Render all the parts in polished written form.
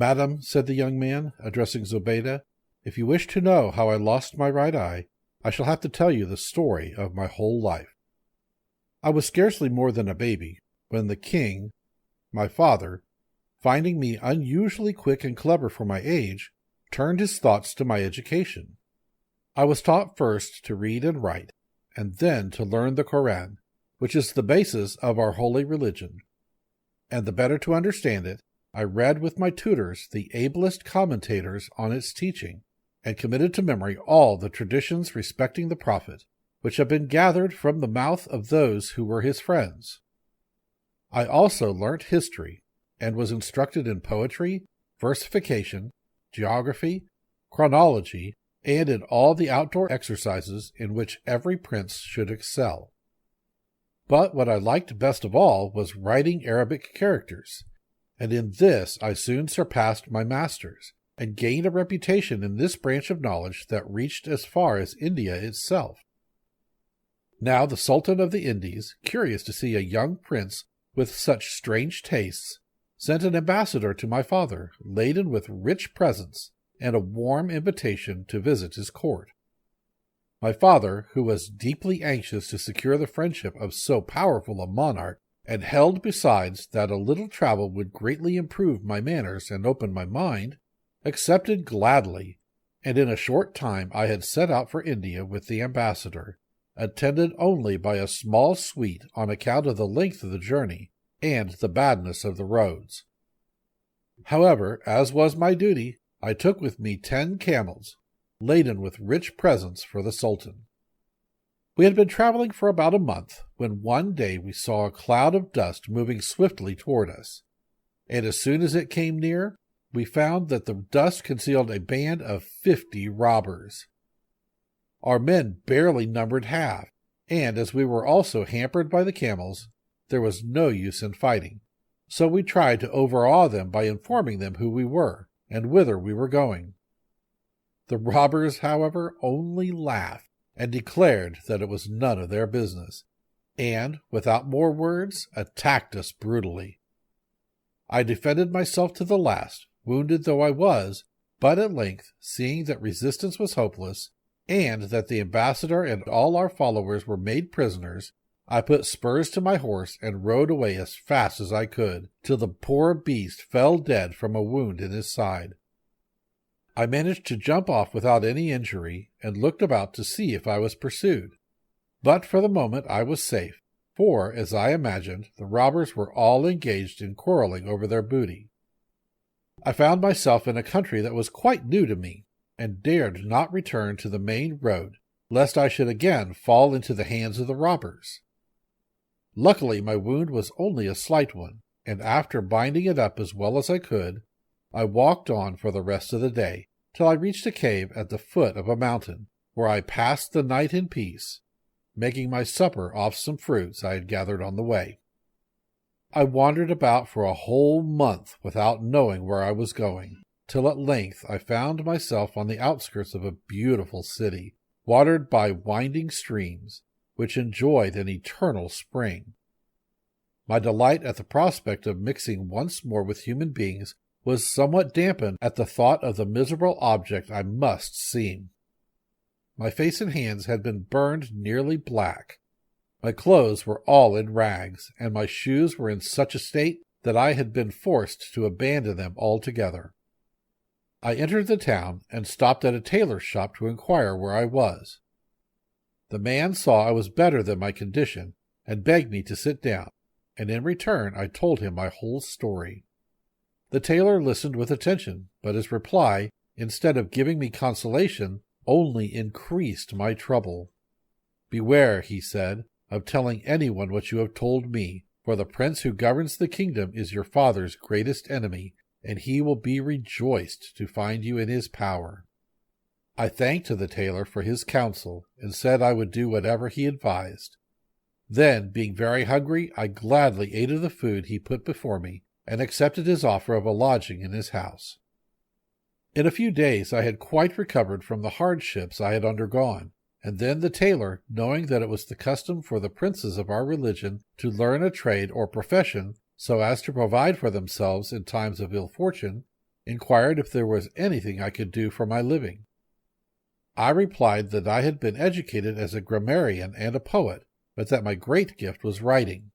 "Madam," said the young man, addressing Zobeida, "if you wish to know how I lost my right eye, I shall have to tell you the story of my whole life. I was scarcely more than a baby when the king, my father, finding me unusually quick and clever for my age, turned his thoughts to my education. I was taught first to read and write, and then to learn the Koran, which is the basis of our holy religion. And the better to understand it, I read with my tutors the ablest commentators on its teaching, and committed to memory all the traditions respecting the Prophet, which have been gathered from the mouth of those who were his friends. I also learnt history, and was instructed in poetry, versification, geography, chronology, and in all the outdoor exercises in which every prince should excel. But what I liked best of all was writing Arabic characters, and in this I soon surpassed my masters, and gained a reputation in this branch of knowledge that reached as far as India itself. Now the Sultan of the Indies, curious to see a young prince with such strange tastes, sent an ambassador to my father, laden with rich presents, and a warm invitation to visit his court. My father, who was deeply anxious to secure the friendship of so powerful a monarch, and held besides that a little travel would greatly improve my manners and open my mind, accepted gladly, and in a short time I had set out for India with the ambassador, attended only by a small suite on account of the length of the journey and the badness of the roads. However, as was my duty, I took with me 10 camels, laden with rich presents for the Sultan. We had been traveling for about a month, when one day we saw a cloud of dust moving swiftly toward us, and as soon as it came near, we found that the dust concealed a band of 50 robbers. Our men barely numbered half, and as we were also hampered by the camels, there was no use in fighting, so we tried to overawe them by informing them who we were, and whither we were going. The robbers, however, only laughed, and declared that it was none of their business, and, without more words, attacked us brutally. I defended myself to the last, wounded though I was, but at length, seeing that resistance was hopeless, and that the ambassador and all our followers were made prisoners, I put spurs to my horse and rode away as fast as I could, till the poor beast fell dead from a wound in his side. I managed to jump off without any injury, and looked about to see if I was pursued. But for the moment I was safe, for, as I imagined, the robbers were all engaged in quarreling over their booty. I found myself in a country that was quite new to me, and dared not return to the main road, lest I should again fall into the hands of the robbers. Luckily my wound was only a slight one, and after binding it up as well as I could, I walked on for the rest of the day, till I reached a cave at the foot of a mountain, where I passed the night in peace, making my supper off some fruits I had gathered on the way. I wandered about for a whole month without knowing where I was going, till at length I found myself on the outskirts of a beautiful city, watered by winding streams, which enjoyed an eternal spring. My delight at the prospect of mixing once more with human beings was somewhat dampened at the thought of the miserable object I must seem. My face and hands had been burned nearly black. My clothes were all in rags, and my shoes were in such a state that I had been forced to abandon them altogether. I entered the town and stopped at a tailor's shop to inquire where I was. The man saw I was better than my condition, and begged me to sit down, and in return I told him my whole story. The tailor listened with attention, but his reply, instead of giving me consolation, only increased my trouble. "Beware," he said, "of telling anyone what you have told me, for the prince who governs the kingdom is your father's greatest enemy, and he will be rejoiced to find you in his power." I thanked the tailor for his counsel, and said I would do whatever he advised. Then, being very hungry, I gladly ate of the food he put before me, and accepted his offer of a lodging in his house. In a few days I had quite recovered from the hardships I had undergone, and then the tailor, knowing that it was the custom for the princes of our religion to learn a trade or profession so as to provide for themselves in times of ill fortune, inquired if there was anything I could do for my living. I replied that I had been educated as a grammarian and a poet, but that my great gift was writing.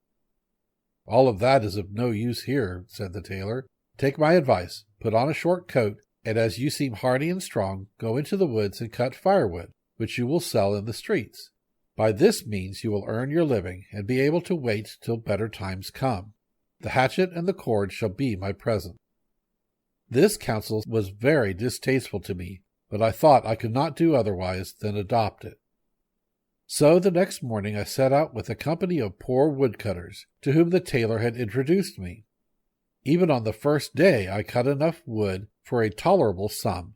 "All of that is of no use here," said the tailor. "Take my advice, put on a short coat, and as you seem hardy and strong, go into the woods and cut firewood, which you will sell in the streets. By this means you will earn your living, and be able to wait till better times come. The hatchet and the cord shall be my present." This counsel was very distasteful to me, but I thought I could not do otherwise than adopt it. So the next morning I set out with a company of poor woodcutters, to whom the tailor had introduced me. Even on the first day I cut enough wood for a tolerable sum,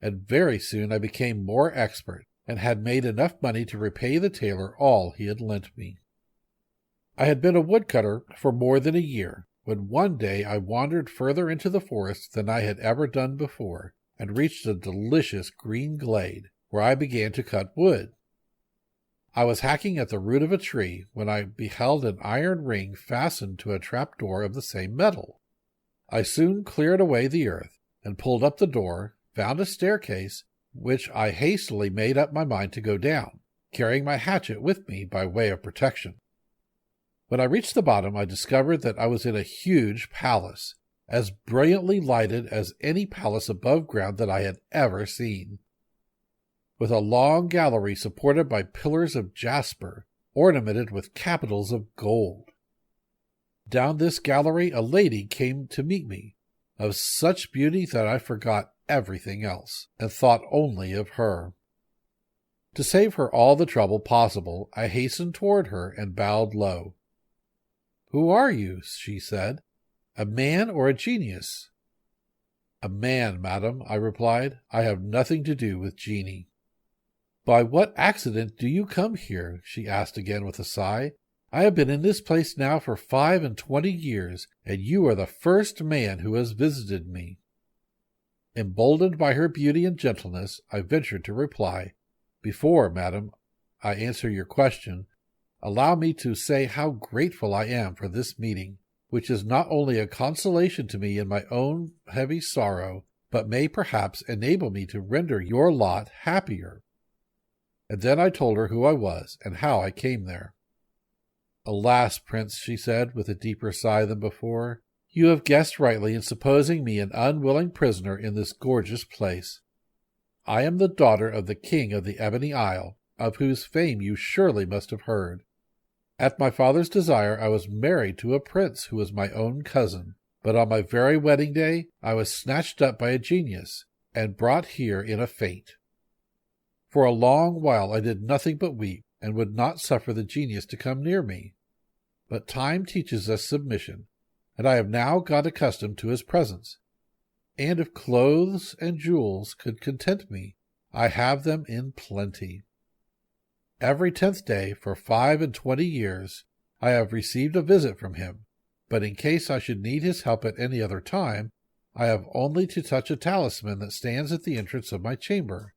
and very soon I became more expert, and had made enough money to repay the tailor all he had lent me. I had been a woodcutter for more than a year, when one day I wandered further into the forest than I had ever done before, and reached a delicious green glade, where I began to cut wood. I was hacking at the root of a tree when I beheld an iron ring fastened to a trapdoor of the same metal. I soon cleared away the earth, and pulled up the door, found a staircase, which I hastily made up my mind to go down, carrying my hatchet with me by way of protection. When I reached the bottom, I discovered that I was in a huge palace, as brilliantly lighted as any palace above ground that I had ever seen, with a long gallery supported by pillars of jasper, ornamented with capitals of gold. Down this gallery a lady came to meet me, of such beauty that I forgot everything else, and thought only of her. To save her all the trouble possible, I hastened toward her and bowed low. "Who are you?" she said. "A man or a genius?" "A man, madam," I replied. "I have nothing to do with genii." "By what accident do you come here?" she asked again with a sigh. "I have been in this place now for 25 years, and you are the first man who has visited me." Emboldened by her beauty and gentleness, I ventured to reply, "Before, madam, I answer your question, allow me to say how grateful I am for this meeting, which is not only a consolation to me in my own heavy sorrow, but may perhaps enable me to render your lot happier." And then I told her who I was, and how I came there. "Alas, Prince," she said, with a deeper sigh than before, "you have guessed rightly in supposing me an unwilling prisoner in this gorgeous place. I am the daughter of the King of the Ebony Isle, of whose fame you surely must have heard. At my father's desire I was married to a prince who was my own cousin, but on my very wedding day I was snatched up by a genius, and brought here in a faint. For a long while I did nothing but weep, and would not suffer the genius to come near me. But time teaches us submission, and I have now got accustomed to his presence. And if clothes and jewels could content me, I have them in plenty. Every 10th day for 25 years I have received a visit from him, but in case I should need his help at any other time, I have only to touch a talisman that stands at the entrance of my chamber.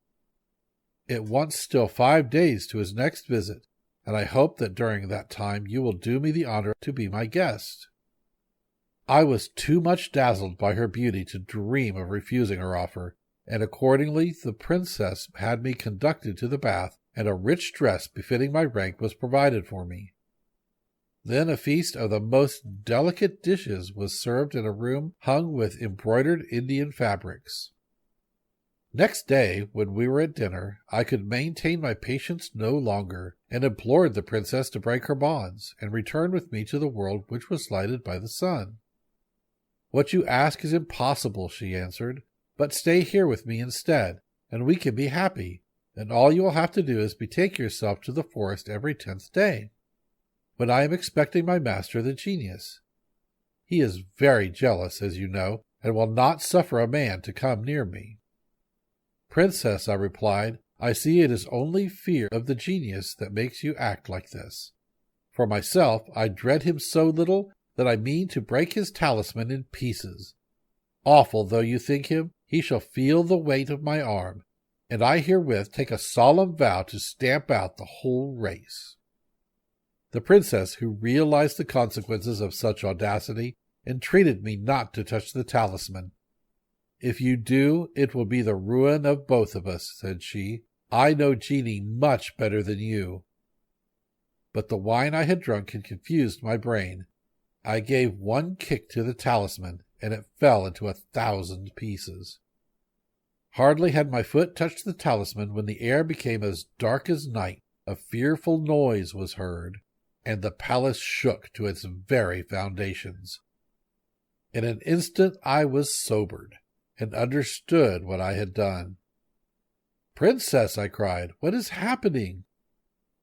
It wants still 5 days to his next visit, and I hope that during that time you will do me the honor to be my guest." I was too much dazzled by her beauty to dream of refusing her offer, and accordingly the princess had me conducted to the bath, and a rich dress befitting my rank was provided for me. Then a feast of the most delicate dishes was served in a room hung with embroidered Indian fabrics. Next day, when we were at dinner, I could maintain my patience no longer, and implored the princess to break her bonds, and return with me to the world which was lighted by the sun. "What you ask is impossible," she answered, "but stay here with me instead, and we can be happy, and all you will have to do is betake yourself to the forest every 10th day, when I am expecting my master the genius. He is very jealous, as you know, and will not suffer a man to come near me." "Princess," I replied, "I see it is only fear of the genius that makes you act like this. For myself, I dread him so little that I mean to break his talisman in pieces. Awful though you think him, he shall feel the weight of my arm, and I herewith take a solemn vow to stamp out the whole race." The princess, who realized the consequences of such audacity, entreated me not to touch the talisman, If you do, it will be the ruin of both of us, said she. I know Jeannie much better than you. But the wine I had drunk had confused my brain. I gave one kick to the talisman, and it fell into 1,000 pieces. Hardly had my foot touched the talisman when the air became as dark as night. A fearful noise was heard, and the palace shook to its very foundations. In an instant I was sobered, and understood what I had done. "Princess," I cried, "what is happening?"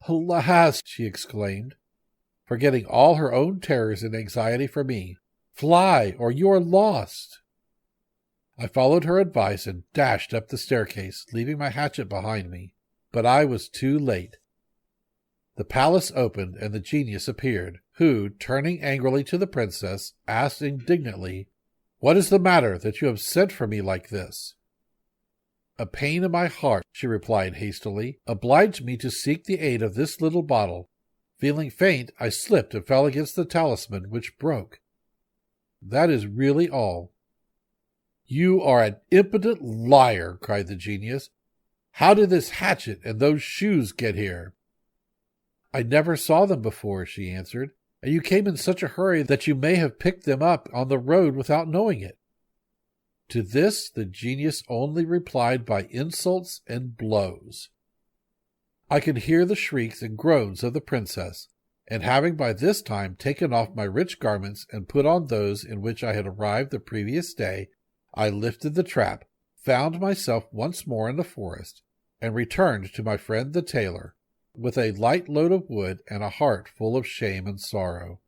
"Alas!" she exclaimed, forgetting all her own terrors in anxiety for me. "Fly, or you are lost!" I followed her advice and dashed up the staircase, leaving my hatchet behind me. But I was too late. The palace opened, and the genius appeared, who, turning angrily to the princess, asked indignantly, "What is the matter that you have sent for me like this?" "A pain in my heart," she replied hastily, "obliged me to seek the aid of this little bottle. Feeling faint, I slipped and fell against the talisman, which broke. That is really all." "You are an impudent liar," cried the genius. "How did this hatchet and those shoes get here?" "I never saw them before," she answered, "and you came in such a hurry that you may have picked them up on the road without knowing it." To this the genius only replied by insults and blows. I could hear the shrieks and groans of the princess, and having by this time taken off my rich garments and put on those in which I had arrived the previous day, I lifted the trap, found myself once more in the forest, and returned to my friend the tailor, with a light load of wood and a heart full of shame and sorrow.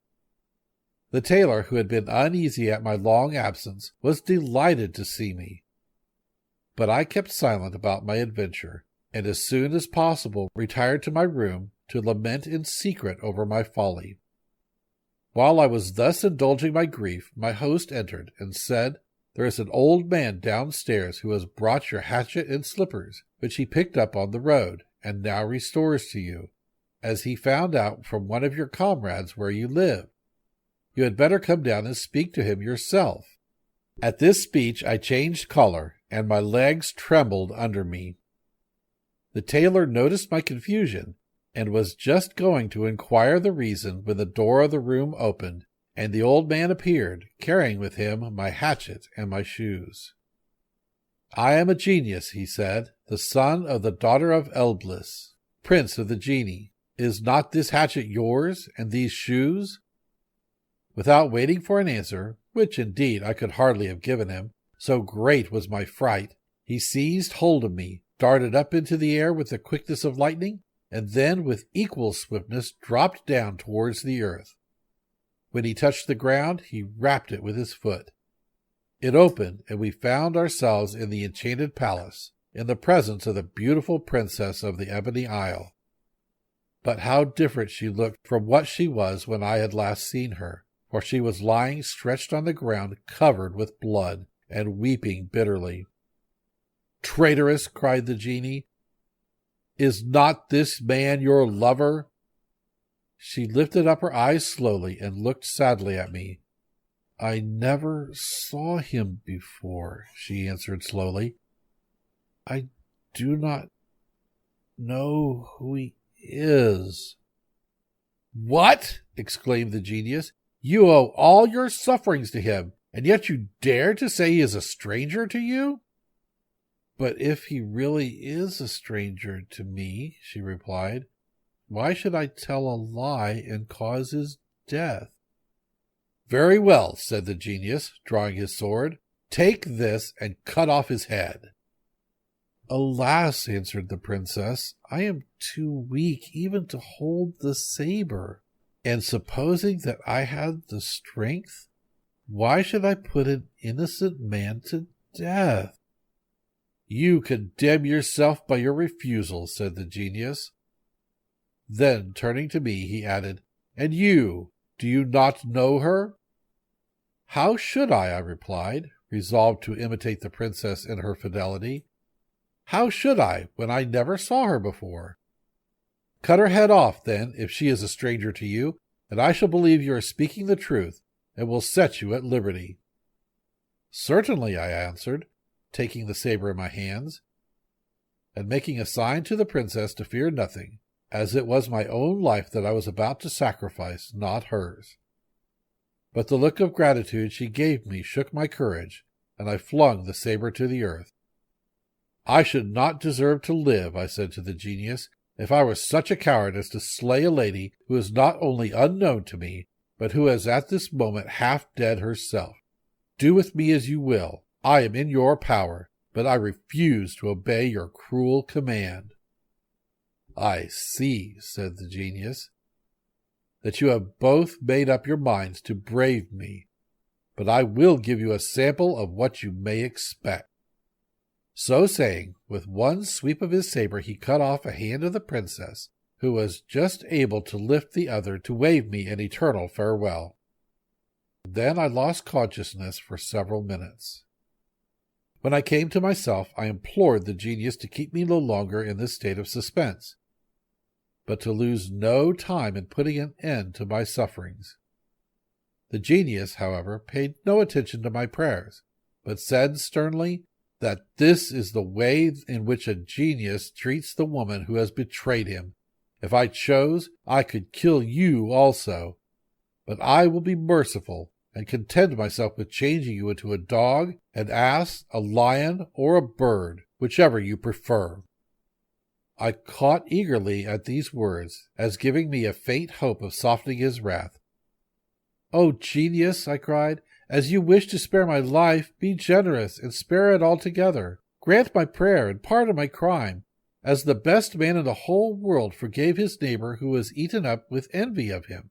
The tailor, who had been uneasy at my long absence, was delighted to see me. But I kept silent about my adventure, and as soon as possible retired to my room to lament in secret over my folly. While I was thus indulging my grief, my host entered and said, "There is an old man downstairs who has brought your hatchet and slippers, which he picked up on the road, and now restores to you, as he found out from one of your comrades where you live. You had better come down and speak to him yourself." At this speech I changed color, and my legs trembled under me. The tailor noticed my confusion, and was just going to inquire the reason when the door of the room opened, and the old man appeared, carrying with him my hatchet and my shoes. "I am a genius," he said, "the son of the daughter of Elblis, prince of the genii. Is not this hatchet yours, and these shoes?" Without waiting for an answer, which indeed I could hardly have given him, so great was my fright, he seized hold of me, darted up into the air with the quickness of lightning, and then with equal swiftness dropped down towards the earth. When he touched the ground, he rapped it with his foot. It opened, and we found ourselves in the enchanted palace, in the presence of the beautiful princess of the Ebony Isle. But how different she looked from what she was when I had last seen her, for she was lying stretched on the ground, covered with blood, and weeping bitterly. "Traitoress!" cried the genie. "Is not this man your lover?" She lifted up her eyes slowly and looked sadly at me. "I never saw him before," she answered slowly. "I do not know who he is." "What!" exclaimed the genius. "You owe all your sufferings to him, and yet you dare to say he is a stranger to you?" "But if he really is a stranger to me," she replied, "why should I tell a lie and cause his death?" "Very well," said the genius, drawing his sword. "Take this and cut off his head." "Alas," answered the princess, "I am too weak even to hold the saber. And supposing that I had the strength, why should I put an innocent man to death?" "You condemn yourself by your refusal," said the genius. Then, turning to me, he added, "And you, do you not know her?" "How should I replied, resolved to imitate the princess in her fidelity. "How should I, when I never saw her before?" "Cut her head off, then, if she is a stranger to you, and I shall believe you are speaking the truth, and will set you at liberty." "Certainly," I answered, taking the saber in my hands, and making a sign to the princess to fear nothing, as it was my own life that I was about to sacrifice, not hers. But the look of gratitude she gave me shook my courage, and I flung the saber to the earth. I should not deserve to live, I said to the genius, if I were such a coward as to slay a lady who is not only unknown to me, but who is at this moment half dead herself. Do with me as you will. I am in your power, but I refuse to obey your cruel command. I see, said the genius, that you have both made up your minds to brave me, but I will give you a sample of what you may expect. So saying, with one sweep of his saber he cut off a hand of the princess, who was just able to lift the other to wave me an eternal farewell. Then I lost consciousness for several minutes. When I came to myself, I implored the genius to keep me no longer in this state of suspense, but to lose no time in putting an end to my sufferings. The genius, however, paid no attention to my prayers, but said sternly that this is the way in which a genius treats the woman who has betrayed him. If I chose, I could kill you also, but I will be merciful and content myself with changing you into a dog, an ass, a lion, or a bird, whichever you prefer. I caught eagerly at these words, as giving me a faint hope of softening his wrath. "O genius," I cried, "as you wish to spare my life, be generous and spare it altogether. Grant my prayer and pardon my crime, as the best man in the whole world forgave his neighbor who was eaten up with envy of him."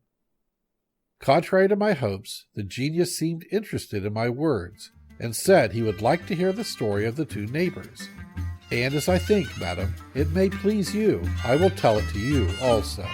Contrary to my hopes, the genius seemed interested in my words, and said he would like to hear the story of the two neighbors. "And as I think, madam, it may please you, I will tell it to you also."